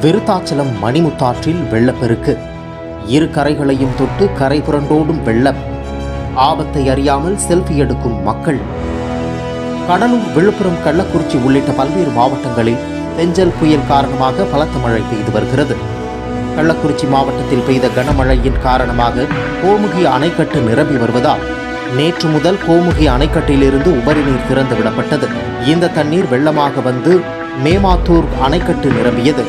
விருத்தாச்சலம் மணிமுத்தாற்றில் வெள்ளப்பெருக்கு. இரு கரைகளையும் தொட்டு கரை புரண்டோடும் வெள்ளம். ஆபத்தை அறியாமல் செல்ஃபி எடுக்கும் மக்கள். கடலூர், விழுப்புரம், கள்ளக்குறிச்சி உள்ளிட்ட பல்வேறு மாவட்டங்களில் தென்றல் புயல் காரணமாக பலத்த மழை பெய்து வருகிறது. கள்ளக்குறிச்சி மாவட்டத்தில் பெய்த கனமழையின் காரணமாக கோமுகி அணைக்கட்டு நிரம்பி வருவதால் நேற்று முதல் கோமுகி அணைக்கட்டிலிருந்து உபரி நீர் திறந்து விடப்பட்டது. இந்த தண்ணீர் வெள்ளமாக வந்து மேமாத்தூர் அணைக்கட்டு நிரம்பியது.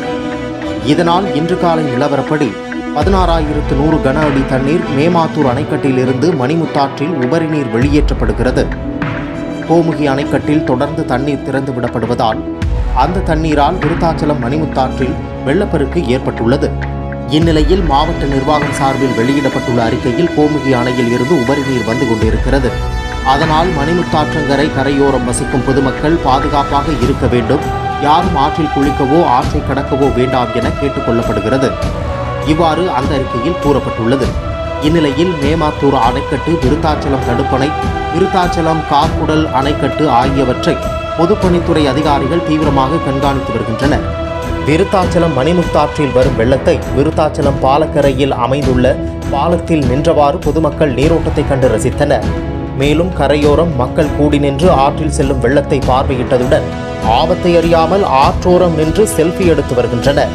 இதனால் இன்று காலை நிலவரப்படி 16,100 கன அடி தண்ணீர் மேமாத்தூர் அணைக்கட்டிலிருந்து மணிமுத்தாற்றில் உபரி நீர் வெளியேற்றப்படுகிறது. கோமுகி அணைக்கட்டில் தொடர்ந்து தண்ணீர் திறந்து விடப்படுவதால் அந்த தண்ணீரால் விருத்தாச்சலம் மணிமுத்தாற்றில் வெள்ளப்பெருக்கு ஏற்பட்டுள்ளது. இந்நிலையில் மாவட்ட நிர்வாகம் சார்பில் வெளியிடப்பட்டுள்ள அறிக்கையில் கோமுகி அணையில் இருந்து உபரி நீர் வந்து கொண்டிருக்கிறது. அதனால் மணிமுத்தாற்றங்கரை கரையோரம் வசிக்கும் பொதுமக்கள் பாதுகாப்பாக இருக்க வேண்டும், யாரும் ஆற்றில் குளிக்கவோ ஆற்றை கடக்கவோ வேண்டாம் என கேட்டுக் கொள்ளப்படுகிறது. இவ்வாறு அந்த அறிக்கையில் கூறப்பட்டுள்ளது. இந்நிலையில் மேமாத்தூர் அணைக்கட்டு, விருத்தாச்சலம் தடுப்பணை, விருத்தாச்சலம் கார்குடல் அணைக்கட்டு ஆகியவற்றை பொதுப்பணித்துறை அதிகாரிகள் தீவிரமாக கண்காணித்து வருகின்றனர். விருத்தாச்சலம் மணிமுத்தாற்றில் வரும் வெள்ளத்தை விருத்தாச்சலம் பாலக்கரையில் அமைந்துள்ள பாலத்தில் நின்றவாறு பொதுமக்கள் நீரோட்டத்தை கண்டு ரசித்தனர். மேலும் கரையோரம் மக்கள் கூடி நின்று ஆற்றில் செல்லும் வெள்ளத்தை பார்வையிட்டதுடன் ஆபத்தை அறியாமல் ஆற்றோரம் நின்று செல்ஃபி எடுத்து வருகின்றனர்.